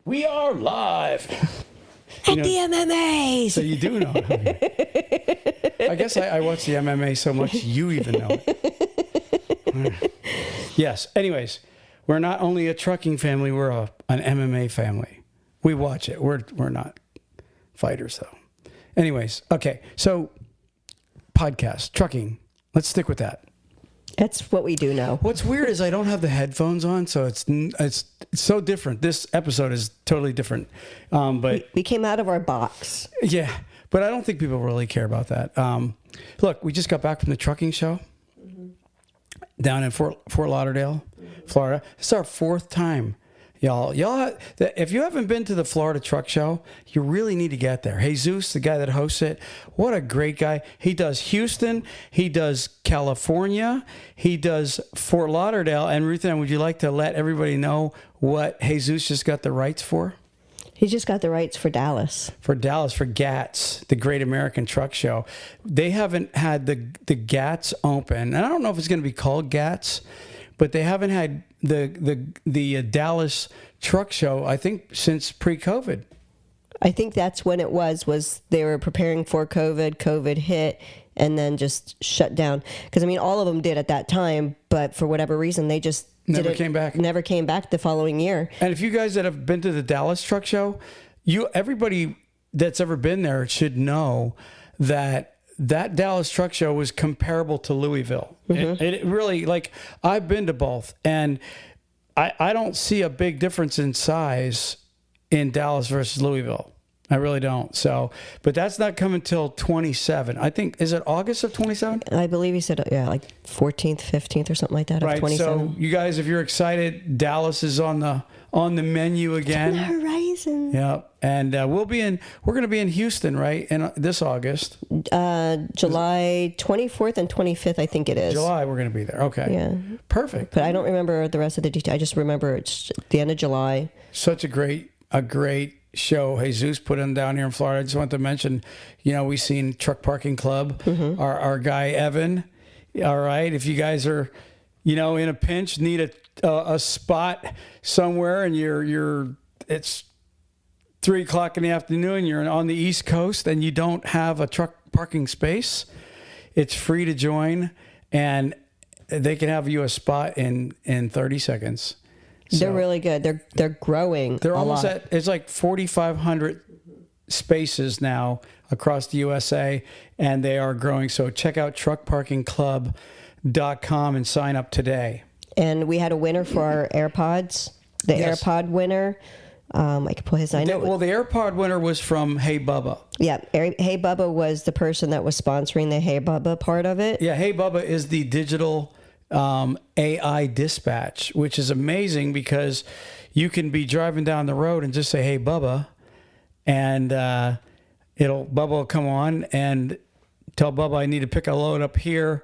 We are live. At the MMA. So you do know. I guess I watch the MMA so much you even know it. Yes. Anyways, we're not only a trucking family, we're an MMA family. We watch it. We're not fighters though. Anyways, okay. So podcast, trucking. Let's stick with that. That's what we do now. What's weird is I don't have the headphones on, so it's so different. This episode is totally different. But we came out of our box. yeah, but I don't think people really care about that. Look, we just got back from the trucking show down in Fort Lauderdale, Florida. It's our fourth time. Y'all, if you haven't been to the Florida Truck Show, you really need to get there. Jesus, the guy that hosts it, what a great guy. He does Houston, he does California, he does Fort Lauderdale. And Ruth Ann, would you like to let everybody know what Jesus just got the rights for? He just got the rights for Dallas. For GATS, the Great American Truck Show. They haven't had the GATS open. And I don't know if it's going to be called GATS, but they haven't had the Dallas Truck Show, I think, since pre-COVID. I think that's when it was they were preparing for COVID. COVID hit and then just shut down. Because, I mean, all of them did at that time, but for whatever reason, they just Never came back the following year. And if you guys that have been to the Dallas Truck Show, everybody that's ever been there should know that Dallas Truck Show was comparable to Louisville. Mm-hmm. It really, like, I've been to both, and I don't see a big difference in size in Dallas versus Louisville. I really don't. So, but that's not coming till 27. I think, is it August of 27? I believe he said, yeah, like 14th, 15th or something like that. Right. Of 27. So you guys, if you're excited, Dallas is on the menu again. On the horizon. Yeah. And we're going to be in Houston, right? In this August. July 24th and 25th, I think it is. July, we're going to be there. Okay. Yeah. Perfect. But I don't remember the rest of the details. I just remember it's the end of July. Such a great show. Jesus put him down here in Florida. I just want to mention, we seen Truck Parking Club, our guy Evan. All right, if you guys are, in a pinch, need a spot somewhere, and it's 3:00 in the afternoon, you're on the East Coast, and you don't have a truck parking space, it's free to join, and they can have you a spot in 30 seconds. They're really good. They're growing. They're almost it's like 4,500 spaces now across the USA, and they are growing. So check out truckparkingclub.com and sign up today. And we had a winner for our AirPods. The yes. AirPod winner. I could pull his name. Well, the AirPod winner was from Hey Bubba. Yeah, Hey Bubba was the person that was sponsoring the Hey Bubba part of it. Yeah, Hey Bubba is the digital AI dispatch, which is amazing because you can be driving down the road and just say, "Hey Bubba," and Bubba will come on and tell Bubba, "I need to pick a load up here,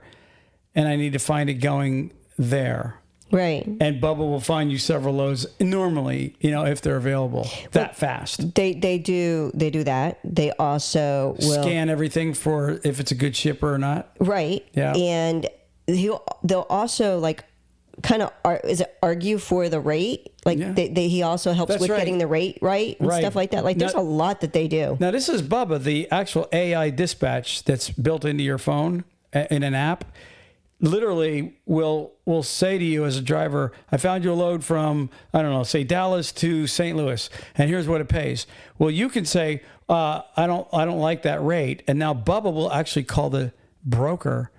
and I need to find it going there." Right. And Bubba will find you several loads normally, if they're available fast. They do that. They also will scan everything for if it's a good shipper or not. Right. Yeah. And they'll also argue for the rate? Like he also helps with getting the rate right and stuff like that. Like there's a lot that they do. Now this is Bubba, the actual AI dispatch that's built into your phone in an app. Literally will say to you as a driver, I found you a load from, I don't know, say Dallas to St. Louis, and here's what it pays. Well, you can say, I don't like that rate, and now Bubba will actually call the broker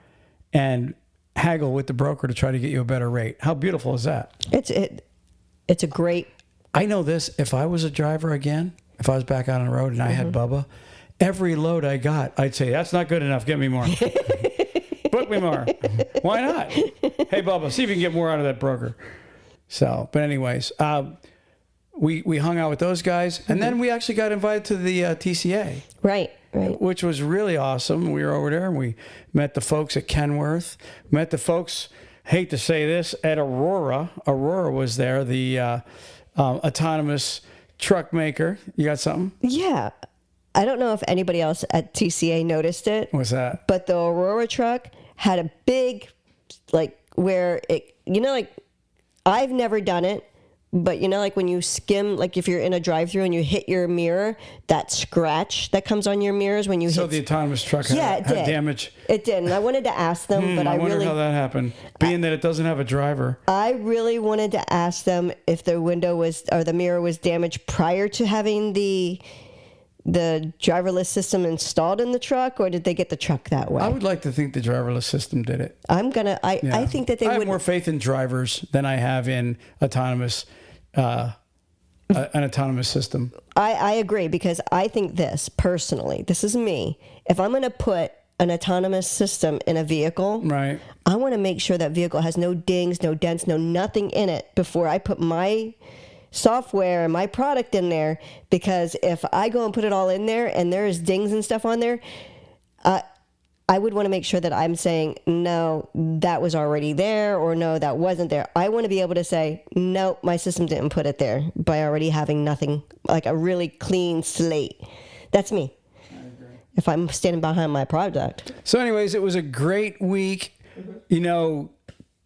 and haggle with the broker to try to get you a better rate. How beautiful is that? It's a great. I know this. If I was a driver again, if I was back out on the road and I had Bubba, every load I got, I'd say, that's not good enough. Get me more. Book me more. Why not? Hey, Bubba, see if you can get more out of that broker. So, but anyways, we hung out with those guys, and then we actually got invited to the TCA. Right. Which was really awesome. We were over there, and we met the folks at Kenworth, met the folks, hate to say this, at Aurora. Aurora was there, the autonomous truck maker. You got something? Yeah. I don't know if anybody else at TCA noticed it. What's that? But the Aurora truck had a big, where it, I've never done it, But like when you skim, like if you're in a drive-through and you hit your mirror, that scratch that comes on your mirrors when you So hit. the autonomous truck had damage. It did. And I wanted to ask them, but I wonder how that happened. Being that it doesn't have a driver. I really wanted to ask them if the window was, or the mirror was damaged prior to having the driverless system installed in the truck, or did they get the truck that way? I would like to think the driverless system did it. I think that they would. I have more faith in drivers than I have in autonomous, an autonomous system. I agree, because I think personally, this is me. If I'm going to put an autonomous system in a vehicle, right, I want to make sure that vehicle has no dings, no dents, nothing in it before I put my software and my product in there, because if I go and put it all in there and there's dings and stuff on there, I would want to make sure that I'm saying, no, that was already there, or no, that wasn't there. I want to be able to say, no, my system didn't put it there, by already having nothing, like a really clean slate. That's me. I agree. If I'm standing behind my product. So anyways, it was a great week,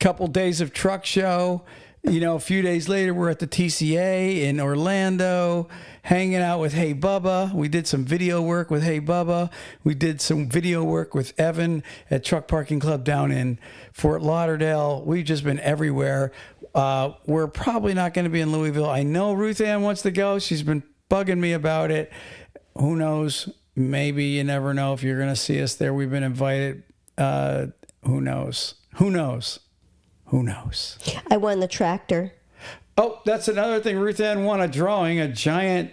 couple days of truck show. A few days later, we're at the TCA in Orlando, hanging out with Hey Bubba. We did some video work with Hey Bubba. We did some video work with Evan at Truck Parking Club down in Fort Lauderdale. We've just been everywhere. We're probably not going to be in Louisville. I know Ruth Ann wants to go. She's been bugging me about it. Who knows? Maybe, you never know if you're going to see us there. We've been invited. Who knows? Who knows? Who knows? I won the tractor. Oh, that's another thing. Ruth Ann won a drawing, a giant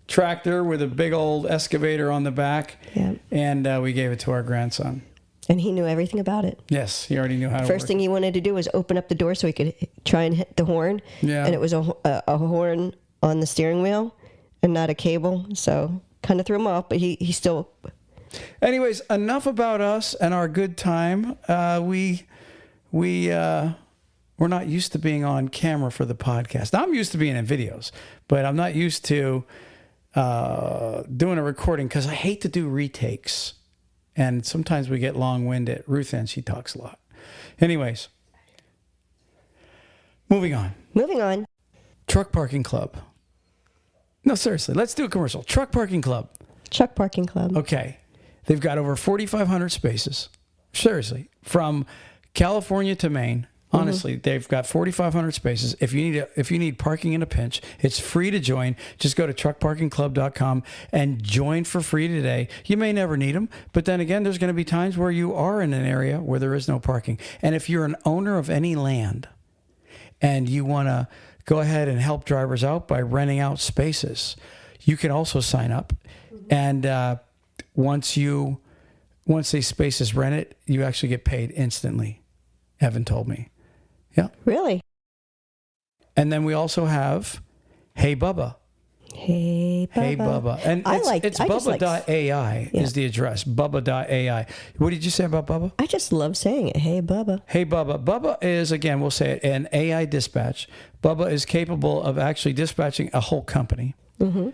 tractor with a big old excavator on the back. Yeah. And we gave it to our grandson. And he knew everything about it. Yes, he already knew how to work. First thing he wanted to do was open up the door so he could try and hit the horn. Yeah. And it was a horn on the steering wheel and not a cable. So kind of threw him off, but he still... Anyways, enough about us and our good time. We're not used to being on camera for the podcast. I'm used to being in videos, but I'm not used to doing a recording because I hate to do retakes. And sometimes we get long-winded. Ruth Ann, she talks a lot. Anyways, moving on. Truck Parking Club. No, seriously, let's do a commercial. Truck Parking Club. Truck Parking Club. Okay. They've got over 4,500 spaces. Seriously, from California to Maine. Honestly, they've got 4,500 spaces. If you need parking in a pinch, it's free to join. Just go to truckparkingclub.com and join for free today. You may never need them, but then again, there's going to be times where you are in an area where there is no parking. And if you're an owner of any land and you want to go ahead and help drivers out by renting out spaces, you can also sign up. And once these spaces rent it, you actually get paid instantly. Evan told me. Yeah. Really? And then we also have Hey Bubba. Hey Bubba. Hey Bubba. And it's Bubba.ai is the address. Bubba.ai. What did you say about Bubba? I just love saying it. Hey Bubba. Hey Bubba. Bubba is, again, we'll say it, an AI dispatch. Bubba is capable of actually dispatching a whole company.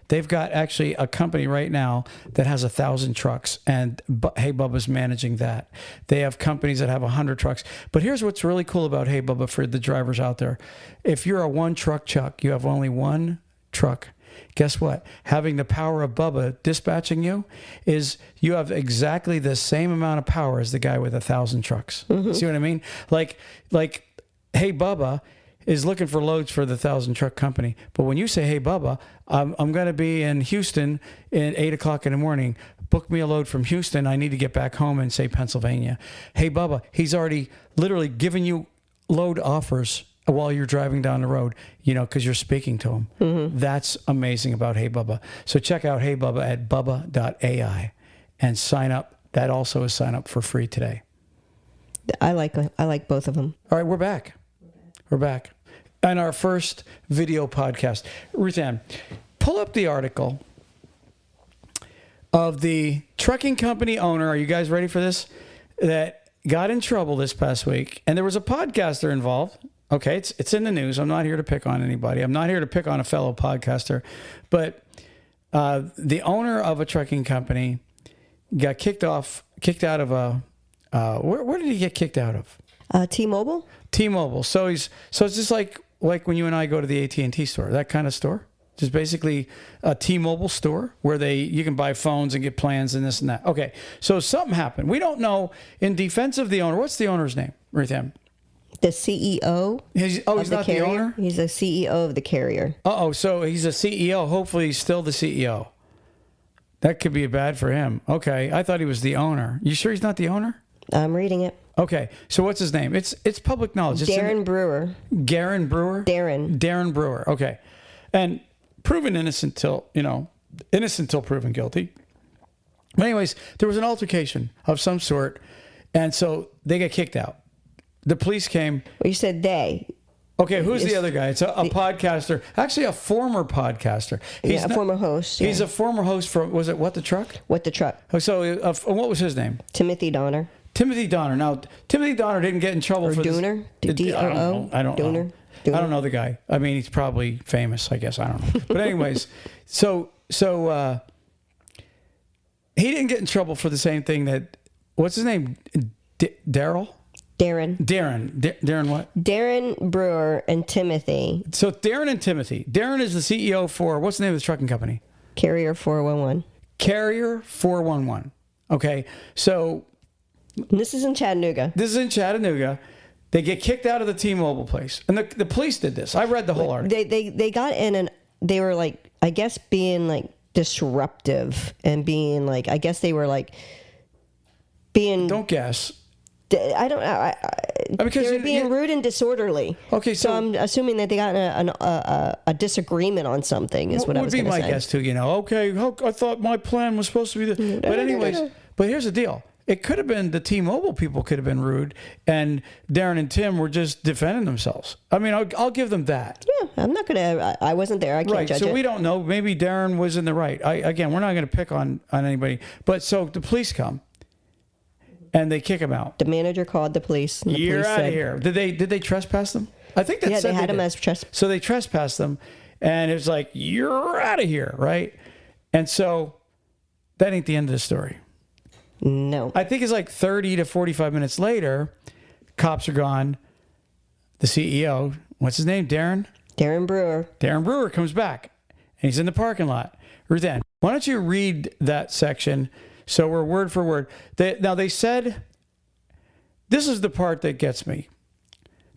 They've got actually a company right now that has 1,000 trucks, and Hey Bubba's managing that. They have companies that have 100 trucks. But here's what's really cool about Hey Bubba for the drivers out there. If you're a one-truck chuck, you have only one truck. Guess what? Having the power of Bubba dispatching you is you have exactly the same amount of power as the guy with 1,000 trucks. See what I mean? Like Hey Bubba is looking for loads for the 1,000 truck company. But when you say, hey, Bubba, I'm going to be in Houston at 8 o'clock in the morning. Book me a load from Houston. I need to get back home in, say, Pennsylvania. Hey, Bubba, he's already literally giving you load offers while you're driving down the road, because you're speaking to him. That's amazing about Hey Bubba. So check out Hey Bubba at bubba.ai and sign up. That also is sign up for free today. I like both of them. All right, we're back. We're back. And our first video podcast. Ruth Ann, pull up the article of the trucking company owner. Are you guys ready for this? That got in trouble this past week. And there was a podcaster involved. Okay, it's in the news. I'm not here to pick on anybody. I'm not here to pick on a fellow podcaster. But the owner of a trucking company got kicked out of a... where did he get kicked out of? T-Mobile? T-Mobile. So it's just like like when you and I go to the AT&T store, that kind of store. Just basically a T-Mobile store where you can buy phones and get plans and this and that. Okay, so something happened. We don't know. In defense of the owner, what's the owner's name, Ruthann? The CEO. He's not the owner? He's the CEO of the carrier. So he's a CEO. Hopefully he's still the CEO. That could be bad for him. Okay, I thought he was the owner. You sure he's not the owner? I'm reading it. Okay, so what's his name? It's public knowledge. Darren Brewer. Darren Brewer? Darren Brewer, okay. And proven innocent till proven guilty. But anyways, there was an altercation of some sort, and so they got kicked out. The police came. Well, you said they. Okay, who's the other guy? It's a podcaster. Actually, a former podcaster. He's a former host. He's a former host from, was it What the Truck? What the Truck. So what was his name? Timothy Donner. Timothy Donner. Now, Timothy Donner didn't get in trouble for Dooner? D-O-O? I don't know. I don't know the guy. I mean, he's probably famous, I guess. I don't know. But anyways, so he didn't get in trouble for the same thing that, what's his name? Darren what? Darren Brewer and Timothy. So Darren and Timothy. Darren is the CEO for, what's the name of the trucking company? Carrier 411. Carrier 411. Okay, so. And this is in Chattanooga. They get kicked out of the T-Mobile place. And the police did this. I read the whole article. They got in and they were like, I guess being like disruptive and being like, I guess they were like being. Don't guess. I don't know. Because they were being rude and disorderly. Okay, so I'm assuming that they got in a disagreement on something is what I was going to say. Would be my guess too, Okay, I thought my plan was supposed to be this. But anyways, but here's the deal. It could have been the T-Mobile people could have been rude, and Darren and Tim were just defending themselves. I mean, I'll give them that. Yeah, I'm not going to. I wasn't there. I can't judge it. So we don't know. Maybe Darren was in the right. Again, we're not going to pick on anybody. But so the police come, and they kick him out. The manager called the police. And the You're police out of here. Did they trespass them? I think that's they had him as trespass. So they trespassed them, and it was like, you're out of here, right? And so that ain't the end of the story. No. I think it's like 30 to 45 minutes later, cops are gone. The CEO, what's his name? Darren Brewer. Darren Brewer comes back, and he's in the parking lot. Ruthann, why don't you read that section so we're word for word. They said, this is the part that gets me.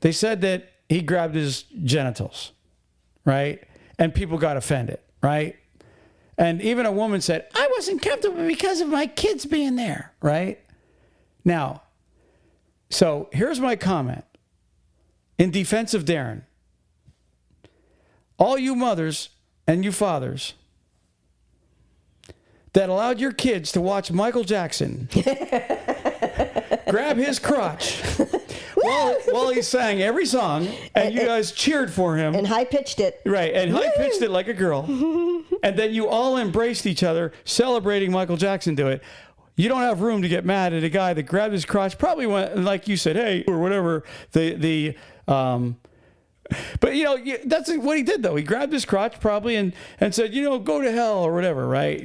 They said that he grabbed his genitals, right? And people got offended, right? And even a woman said, I wasn't comfortable because of my kids being there, right? Now, so here's my comment in defense of Darren. All you mothers and you fathers that allowed your kids to watch Michael Jackson grab his crotch while he sang every song, and you guys cheered for him. And high-pitched it. Right, and high-pitched it like a girl. And then you all embraced each other, celebrating Michael Jackson do it. You don't have room to get mad at a guy that grabbed his crotch, probably went, like you said, hey, or whatever, but, that's what he did, though. He grabbed his crotch probably and said, go to hell or whatever, right?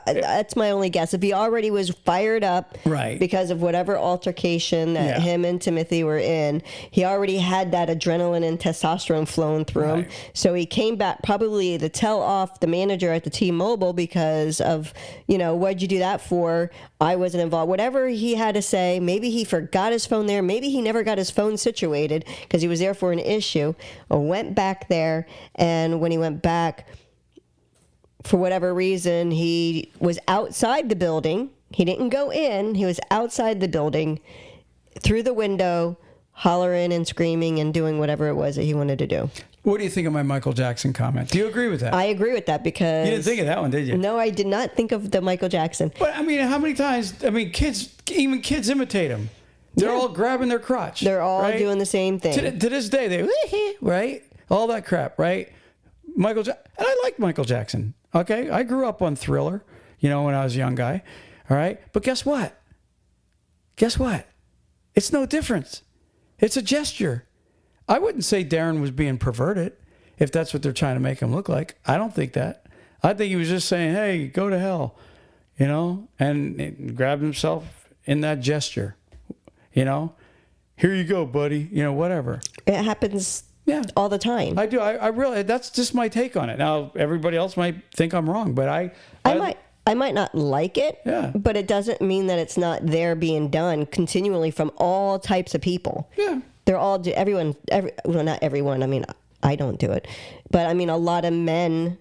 That's my only guess. If he already was fired up because of whatever altercation that him and Timothy were in, he already had that adrenaline and testosterone flowing through him. So he came back probably to tell off the manager at the T-Mobile because of, what'd you do that for? I wasn't involved. Whatever he had to say, maybe he forgot his phone there. Maybe he never got his phone situated because he was there for an issue. Went back there, and when he went back, for whatever reason, he was outside the building. He didn't go in. He was outside the building, through the window, hollering and screaming and doing whatever it was that he wanted to do. What do you think of my Michael Jackson comment? Do you agree with that? I agree with that because... You didn't think of that one, did you? No, I did not think of the Michael Jackson. But, how many times... kids imitate him. They're all grabbing their crotch. They're all doing the same thing. To this day, they... Right? All that crap, right? And I like Michael Jackson, okay? I grew up on Thriller, when I was a young guy, all right? But guess what? It's no difference. It's a gesture. I wouldn't say Darren was being perverted, if that's what they're trying to make him look like. I don't think that. I think he was just saying, hey, go to hell, and grabbed himself in that gesture, here you go, buddy, whatever. It happens Yeah. all the time. I do. I really, that's just my take on it. Now, everybody else might think I'm wrong, but I might not like it, Yeah. but it doesn't mean that it's not there being done continually from all types of people. Yeah. They're all, well, not everyone. I mean, I don't do it, but I mean, a lot of men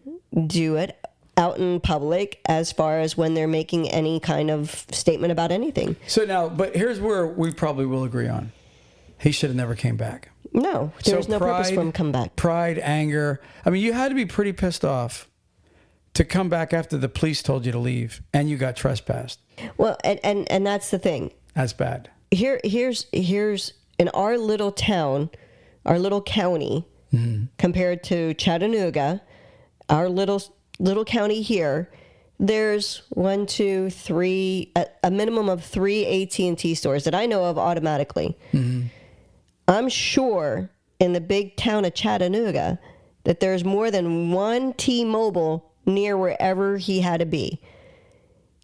do it out in public as far as when they're making any kind of statement about anything. So now, but here's where we probably will agree on. He should have never came back. No, there was no purpose for him to come back. Pride, anger. I mean, you had to be pretty pissed off to come back after the police told you to leave and you got trespassed. Well, and that's the thing. That's bad. Here's in our little town, our little county, compared to Chattanooga, our little county here, there's 1, 2, 3, a minimum of 3 AT&T stores that I know of automatically. I'm sure in the big town of Chattanooga that there's more than one T-Mobile near wherever he had to be.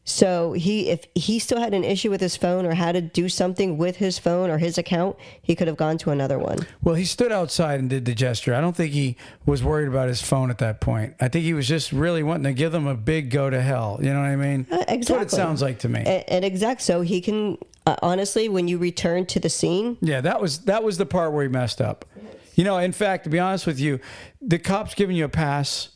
So if he still had an issue with his phone or had to do something with his phone or his account, he could have gone to another one. Well, he stood outside and did the gesture. I don't think he was worried about his phone at that point. I think he was just really wanting to give them a big go to hell. You know what I mean? Exactly. That's what it sounds like to me. And so he can, honestly, when you return to the scene. Yeah, that was the part where he messed up. You know, in fact, to be honest with you, the cops giving you a pass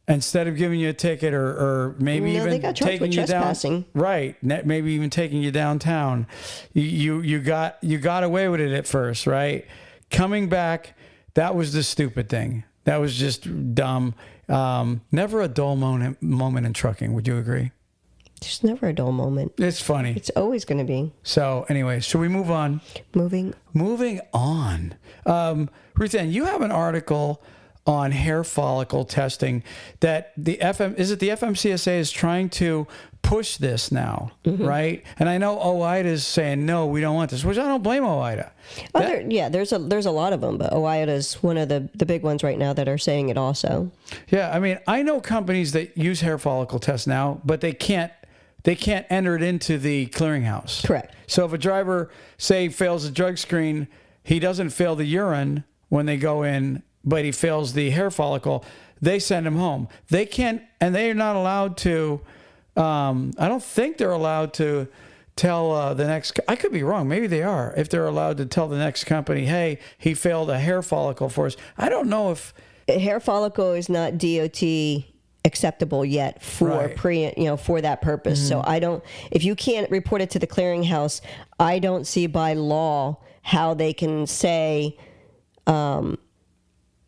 instead of giving you a ticket or maybe even taking you down, right? Maybe even taking you downtown. You got away with it at first, right? Coming back, that was the stupid thing. That was just dumb. Never a dull moment in trucking. Would you agree? There's never a dull moment. It's funny. It's always going to be. So, anyway, should we move on? Moving on. Ruth Ann, you have an article on hair follicle testing that the FMCSA is trying to push this now, right? And I know OIDA is saying, no, we don't want this, which I don't blame OIDA. There's a lot of them, but OIDA is one of the big ones right now that are saying it also. Yeah, I mean, I know companies that use hair follicle tests now, but they can't enter it into the clearinghouse. Correct. So if a driver, say, fails a drug screen, he doesn't fail the urine when they go in, but he fails the hair follicle, they send him home. They can't, and they are not allowed to, I don't think they're allowed to tell the next, I could be wrong, maybe they are, if they're allowed to tell the next company, hey, he failed a hair follicle for us. I don't know if... A hair follicle is not DOT acceptable yet for for that purpose. So if you can't report it to the clearinghouse, I don't see by law how they can say,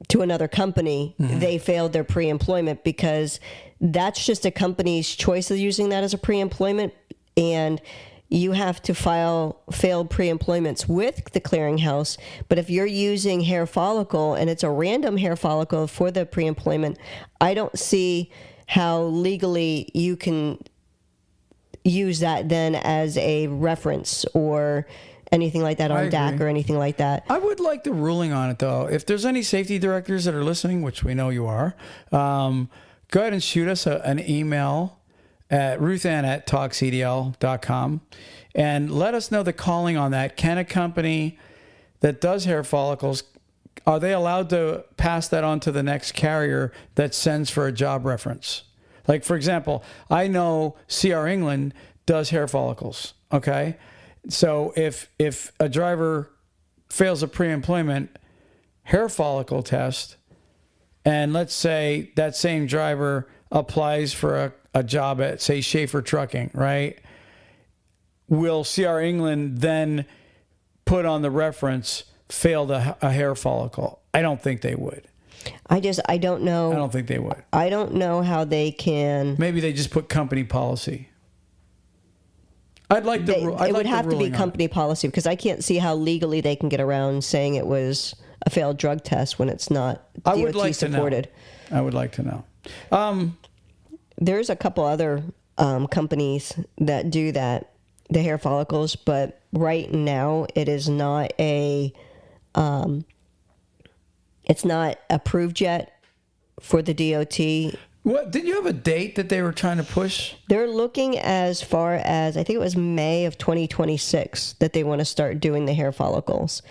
to another company, they failed their pre-employment, because that's just a company's choice of using that as a pre-employment, and you have to file failed pre-employments with the clearinghouse. But if you're using hair follicle and it's a random hair follicle for the pre-employment, I don't see how legally you can use that then as a reference or anything like that on DAC or anything like that. I would like the ruling on it, though. If there's any safety directors that are listening, which we know you are, go ahead and shoot us an email at ruthann@talkcdl.com and let us know the calling on that. Can a company that does hair follicles, are they allowed to pass that on to the next carrier that sends for a job reference? Like, for example, I know CR England does hair follicles, okay? So if a driver fails a pre-employment hair follicle test, and let's say that same driver applies for a job at, say, Schaefer Trucking, right? Will CR England then put on the reference failed a hair follicle? I don't think they would. I don't know. I don't think they would. I don't know how they can. Maybe they just put company policy. It would have to be company policy, because I can't see how legally they can get around saying it was a failed drug test when it's not DOT supported. I would like to know. There's a couple other companies that do that, the hair follicles, but right now it is not it's not approved yet for the DOT. What, did you have a date that they were trying to push? They're looking as far as, I think it was May of 2026 that they want to start doing the hair follicles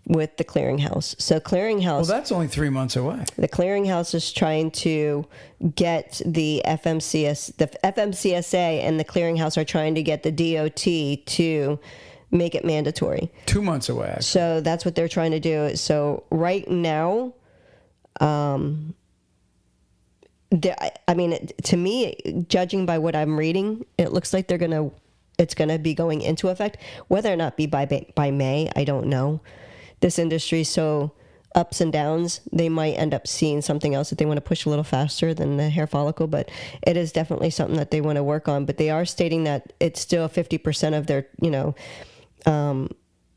with the clearinghouse. So clearinghouse. Well, that's only 3 months away. The clearinghouse is trying to get the FMCSA and the clearinghouse are trying to get the DOT to make it mandatory. 2 months away, actually. So that's what they're trying to do. So right now, to me, judging by what I'm reading, it looks like it's gonna be going into effect. Whether or not be by May, I don't know. This industry is so ups and downs, they might end up seeing something else that they want to push a little faster than the hair follicle, but it is definitely something that they want to work on. But they are stating that it's still 50% of their,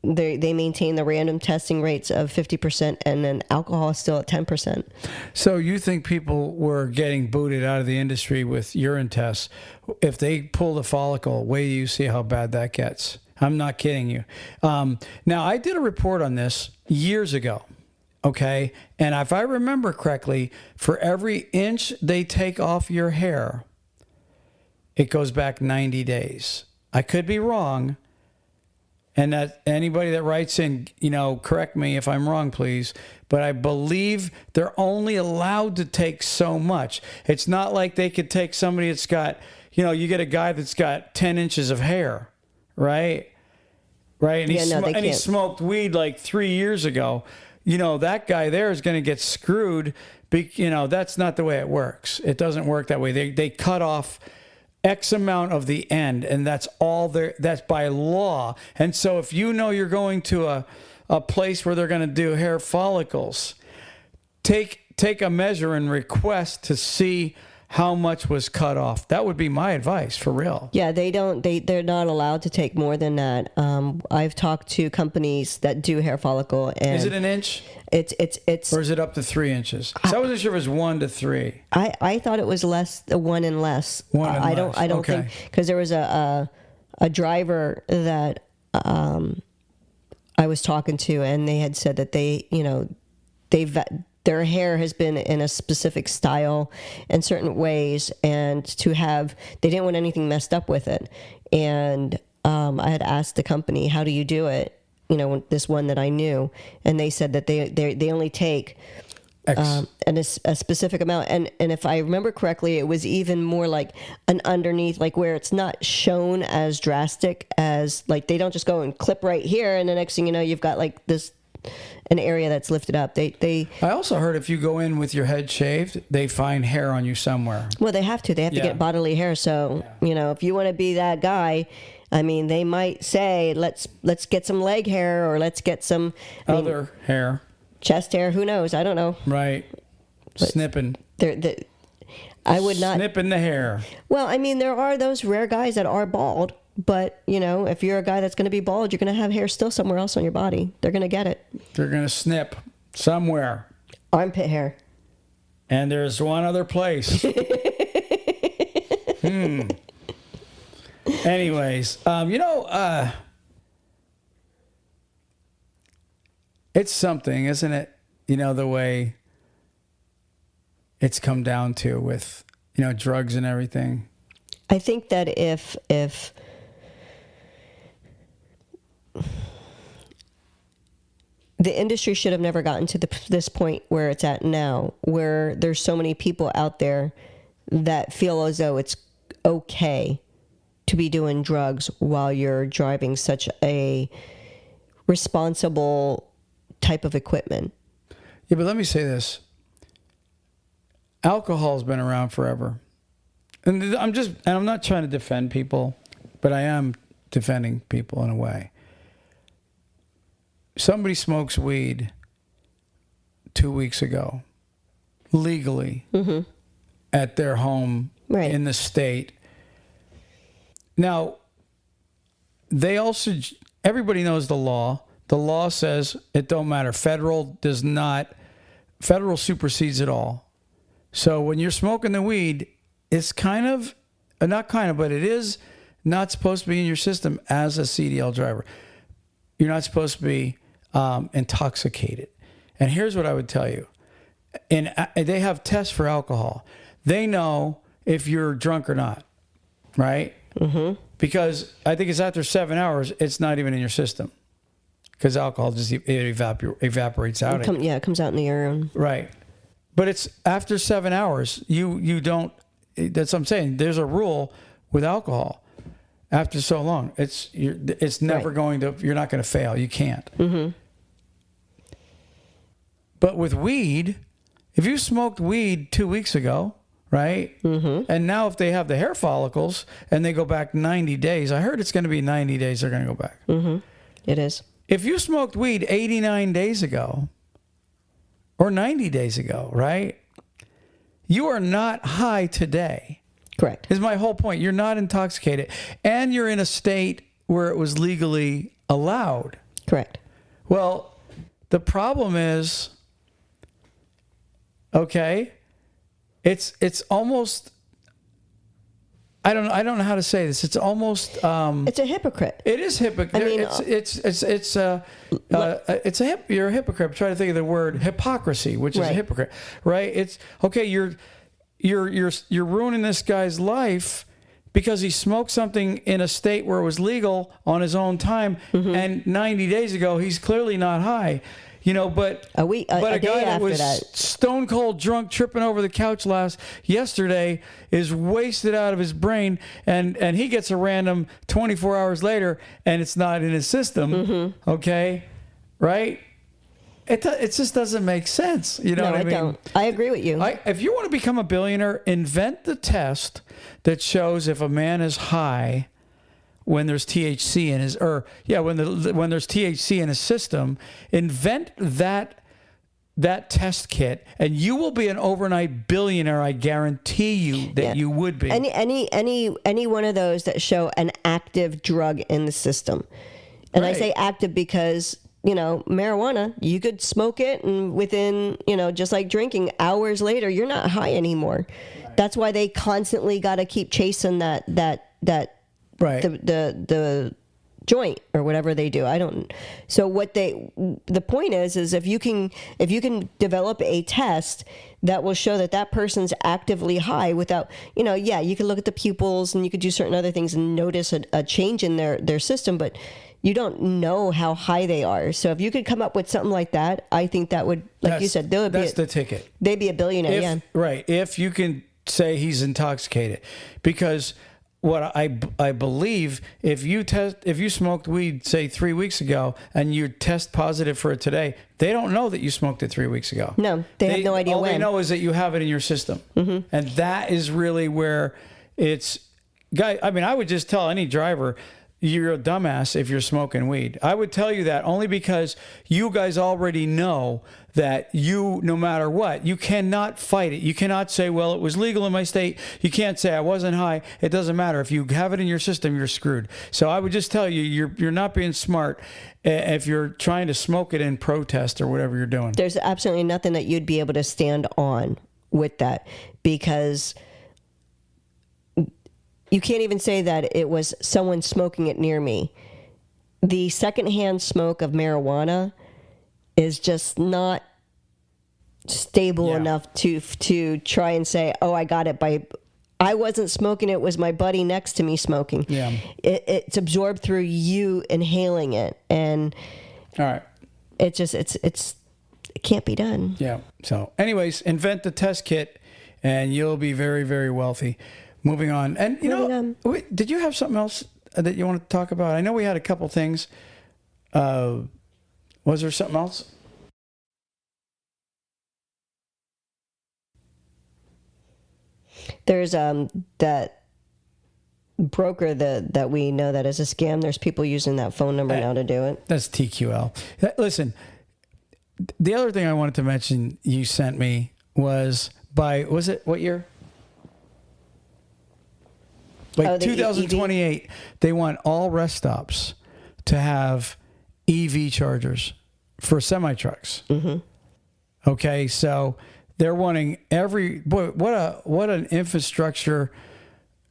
they maintain the random testing rates of 50%, and then alcohol is still at 10%. So you think people were getting booted out of the industry with urine tests? If they pull the follicle, wait till you see how bad that gets. I'm not kidding you. Now, I did a report on this years ago, okay? And if I remember correctly, for every inch they take off your hair, it goes back 90 days. I could be wrong. And that anybody that writes in, correct me if I'm wrong, please. But I believe they're only allowed to take so much. It's not like they could take somebody that's got, you get a guy that's got 10 inches of hair, right? Right. And, he smoked weed like 3 years ago. That guy there is going to get screwed. That's not the way it works. It doesn't work that way. They cut off X amount of the end, and that's all there. That's by law. And so if you're going to a place where they're going to do hair follicles, take a measure and request to see how much was cut off. That would be my advice, for real. Yeah, they're not allowed to take more than that. I've talked to companies that do hair follicle, and is it an inch? It's or is it up to 3 inches? So I wasn't sure if it was 1 to 3. I thought it was less, 1 and less. I don't okay. think, because there was a driver that I was talking to, and they had said that their hair has been in a specific style in certain ways, and they didn't want anything messed up with it. And I had asked the company, how do you do it? This one that I knew, and they said that they only take a specific amount. And if I remember correctly, it was even more like an underneath, like where it's not shown as drastic as, like, they don't just go and clip right here, and the next thing you know, you've got like an area that's lifted up. I also heard if you go in with your head shaved, they find hair on you somewhere. They have to get bodily hair. So, if you want to be that guy, they might say, let's get some leg hair, or let's get some other hair, chest hair. Who knows? I don't know. Right. But snipping. I would not. Snipping the hair. Well, there are those rare guys that are bald. But, if you're a guy that's going to be bald, you're going to have hair still somewhere else on your body. They're going to get it. They're going to snip somewhere. Armpit hair. And there's one other place. Anyways, it's something, isn't it? The way it's come down to with, drugs and everything. I think that if the industry should have never gotten to this point where it's at now, where there's so many people out there that feel as though it's okay to be doing drugs while you're driving such a responsible type of equipment. Yeah, but let me say this. Alcohol's been around forever. And I'm not trying to defend people, but I am defending people in a way. Somebody smokes weed 2 weeks ago, legally, at their home in the state. Now, everybody knows the law. The law says it don't matter. Federal supersedes it all. So when you're smoking the weed, it's but it is not supposed to be in your system as a CDL driver. You're not supposed to be intoxicated. And here's what I would tell you. And they have tests for alcohol. They know if you're drunk or not, right? Mm-hmm. Because I think it's after 7 hours, it's not even in your system. because alcohol just evaporates out. It comes out in the urine. Right. But it's after 7 hours. You don't. That's what I'm saying. There's a rule with alcohol. After so long, it's never going to. You're not going to fail. You can't. Mm-hmm. But with weed, if you smoked weed 2 weeks ago, right? Mm-hmm. And now if they have the hair follicles and they go back 90 days, I heard it's going to be 90 days they're going to go back. Mm-hmm. It is. If you smoked weed 89 days ago or 90 days ago, right? You are not high today. Correct. Is my whole point. You're not intoxicated. And you're in a state where it was legally allowed. Correct. Well, the problem is, okay, it's almost, I don't know how to say this. It's almost it's a hypocrite. It is hypocrite. I mean, you're a hypocrite. I'm trying to think of the word hypocrisy, which is a hypocrite, right? It's okay. You're ruining this guy's life because he smoked something in a state where it was legal on his own time, and 90 days ago he's clearly not high. But a guy that was stone cold drunk, tripping over the couch yesterday, is wasted out of his brain, and he gets a random 24 hours later, and it's not in his system. Okay, right? It just doesn't make sense. You know what I mean? Don't. I agree with you. If you want to become a billionaire, invent the test that shows if a man is high when there's THC in his, when there's THC in his system. Invent that test kit, and you will be an overnight billionaire. I guarantee you that you would be. Any one of those that show an active drug in the system, and I say active because marijuana, you could smoke it, and within just like drinking, hours later you're not high anymore. Right. That's why they constantly got to keep chasing that. Right. The joint or whatever they do. So the point is if you can develop a test that will show that person's actively high without, you can look at the pupils and you could do certain other things and notice a change in their system, but you don't know how high they are. So if you could come up with something like that, I think that would, you said, that's the ticket. They'd be a billionaire. Right. If you can say he's intoxicated, because what I believe, if you smoked weed, say 3 weeks ago, and you test positive for it today, they don't know that you smoked it 3 weeks ago. No, they have no idea all when. All they know is that you have it in your system. Mm-hmm. And that is really where I would just tell any driver, you're a dumbass if you're smoking weed. I would tell you that only because you guys already know that no matter what, you cannot fight it. You cannot say, well, it was legal in my state. You can't say I wasn't high. It doesn't matter. If you have it in your system, you're screwed. So I would just tell you, you're not being smart if you're trying to smoke it in protest or whatever you're doing. There's absolutely nothing that you'd be able to stand on with that, because you can't even say that it was someone smoking it near me. The secondhand smoke of marijuana is just not stable enough to try and say, oh, I got it I wasn't smoking, it was my buddy next to me smoking. Yeah. It's absorbed through you inhaling it. And all right. It can't be done. Yeah. So anyways, invent the test kit and you'll be very, very wealthy. Moving on. And, wait, did you have something else that you want to talk about? I know we had a couple things. Was there something else? There's that broker that we know that is a scam. There's people using that phone number now to do it. That's TQL. Listen, the other thing I wanted to mention you sent me was what year? Like 2028, they want all rest stops to have EV chargers for semi-trucks. Mm-hmm. Okay, so they're wanting what an infrastructure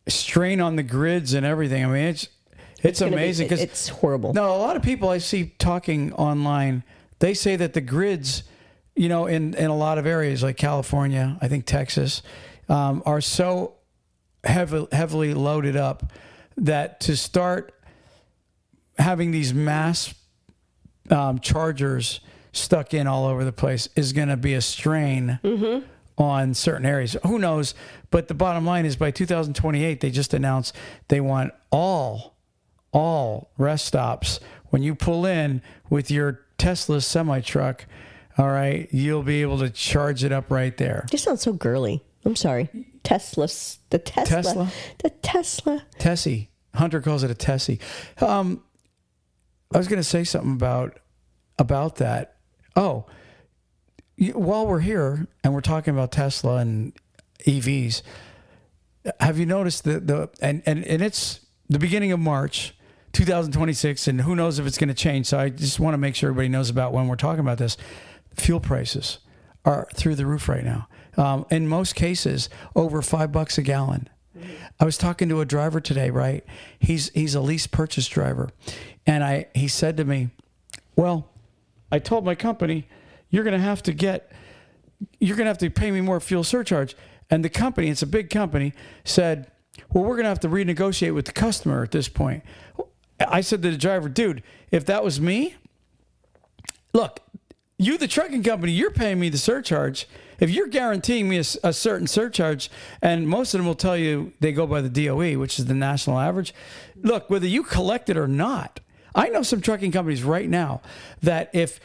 strain on the grids and everything. I mean, it's amazing because it's horrible. No, a lot of people I see talking online, they say that the grids, in a lot of areas like California, I think Texas, are so heavily loaded up that to start having these mass chargers stuck in all over the place is going to be a strain on certain areas. Who knows? But the bottom line is by 2028, they just announced they want all rest stops. When you pull in with your Tesla semi-truck, all right, you'll be able to charge it up right there. This sounds so girly. I'm sorry. Tesla. Tessie. Hunter calls it a Tessie. I was going to say something about that. Oh, while we're here and we're talking about Tesla and EVs, have you noticed and it's the beginning of March 2026, and who knows if it's going to change. So I just want to make sure everybody knows about when we're talking about this. Fuel prices are through the roof right now. In most cases, over $5 a gallon. I was talking to a driver today, right? He's a lease purchase driver. And he said to me, well, I told my company, you're going to have to pay me more fuel surcharge. And the company, it's a big company, said, well, we're going to have to renegotiate with the customer at this point. I said to the driver, dude, if that was me, look, you, the trucking company, you're paying me the surcharge. If you're guaranteeing me a certain surcharge, and most of them will tell you they go by the DOE, which is the national average. Look, whether you collect it or not, I know some trucking companies right now that if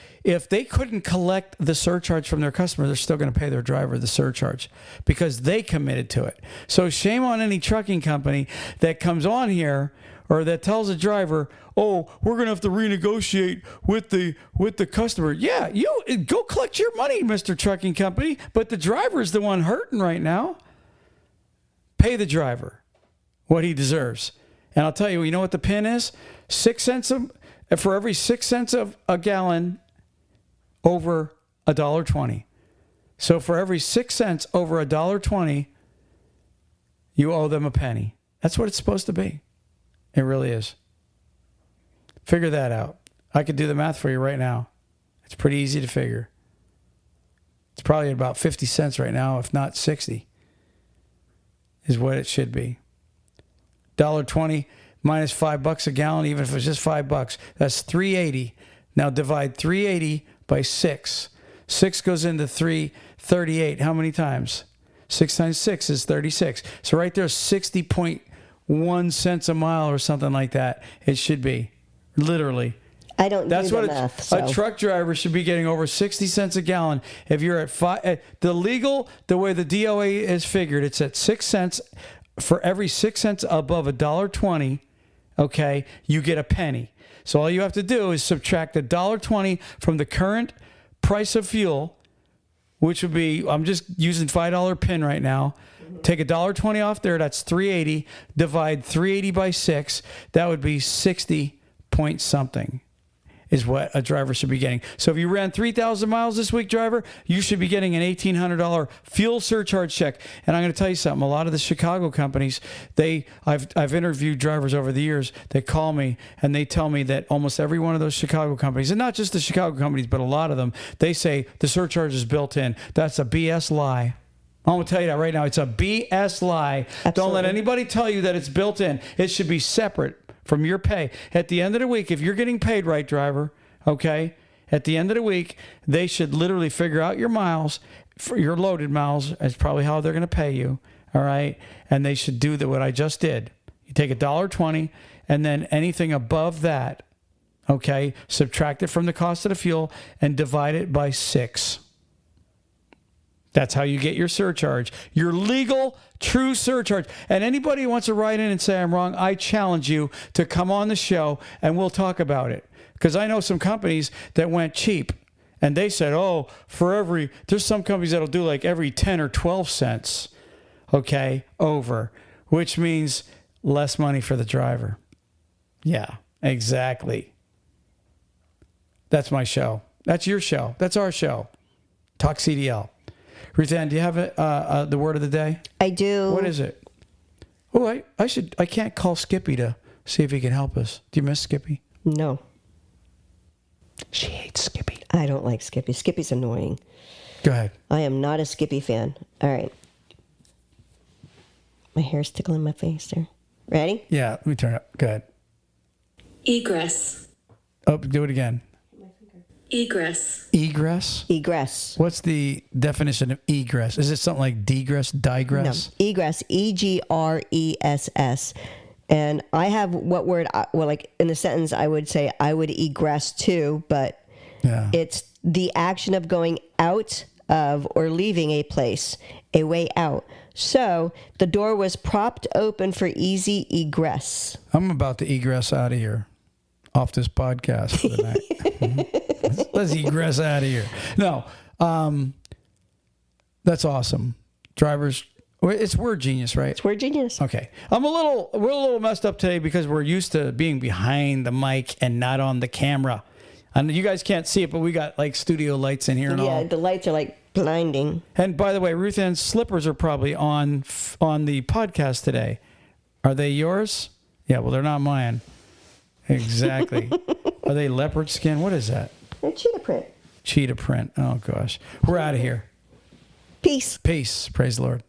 they couldn't collect the surcharge from their customer, they're still going to pay their driver the surcharge because they committed to it. So shame on any trucking company that comes on here or that tells a driver, oh, we're going to have to renegotiate with the customer. Yeah, you go collect your money, Mr. Trucking Company, but the driver is the one hurting right now. Pay the driver what he deserves. And I'll tell you, you know what the pin is? 6 cents for every 6 cents of a gallon over $1.20. So for every 6 cents over $1.20, you owe them a penny. That's what it's supposed to be. It really is. Figure that out. I could do the math for you right now. It's pretty easy to figure. It's probably about 50 cents right now, if not 60, is what it should be. $1.20 minus $5 a gallon, even if it's just $5, that's $3.80. Now divide $3.80 by 6. 6 goes into $3.38. How many times? 6 times 6 is 36. So right there, 60.1 cents a mile or something like that. It should be. Literally. I don't do the math. So. A truck driver should be getting over 60 cents a gallon. If you're at the way the DOA is figured, it's at 6 cents. For every 6 cents above $1.20, okay, you get a penny. So all you have to do is subtract $1.20 from the current price of fuel, which would be, I'm just using $5 pin right now. Take $1.20 off there, that's $3.80. Divide $3.80 by 6, that would be 60 point something is what a driver should be getting. So if you ran 3,000 miles this week, driver, you should be getting an $1,800 fuel surcharge check. And I'm going to tell you something. A lot of the Chicago companies, I've interviewed drivers over the years. They call me and they tell me that almost every one of those Chicago companies, and not just the Chicago companies, but a lot of them, they say the surcharge is built in. That's a BS lie. I'm going to tell you that right now. It's a BS lie. Absolutely. Don't let anybody tell you that it's built in. It should be separate from your pay. At the end of the week, if you're getting paid right, driver, okay, at the end of the week, they should literally figure out your miles, for your loaded miles, is probably how they're going to pay you, all right? And they should do what I just did. You take $1.20, and then anything above that, okay, subtract it from the cost of the fuel and divide it by 6. That's how you get your surcharge, your legal, true surcharge. And anybody who wants to write in and say I'm wrong, I challenge you to come on the show and we'll talk about it. Because I know some companies that went cheap and they said, oh, there's some companies that'll do like every 10 or 12 cents, okay, over, which means less money for the driver. Yeah, exactly. That's my show. That's your show. That's our show. TalkCDL. Ruthann, do you have the word of the day? I do. What is it? Oh, I can't call Skippy to see if he can help us. Do you miss Skippy? No. She hates Skippy. I don't like Skippy. Skippy's annoying. Go ahead. I am not a Skippy fan. All right. My hair's tickling my face there. Ready? Yeah, let me turn it up. Go ahead. Egress. Oh, do it again. My Egress. Egress? Egress. What's the definition of egress? Is it something like degress, digress? No. Egress. EGRESS. And I have what word, well, like in the sentence, I would say I would egress to, but Yeah. it's the action of going out of or leaving a place, a way out. So the door was propped open for easy egress. I'm about to egress out of here, off this podcast for the night. Let's egress out of here. No, that's awesome. Drivers, it's word genius, right? It's word genius. Okay. We're a little messed up today because we're used to being behind the mic and not on the camera. And you guys can't see it, but we got like studio lights in here and all. Yeah, the lights are like blinding. And by the way, Ruth Ann's slippers are probably on the podcast today. Are they yours? Yeah, well, they're not mine. Exactly. Are they leopard skin? What is that? They're cheetah print. Cheetah print. Oh, gosh. We're out of here. Peace. Peace. Praise the Lord.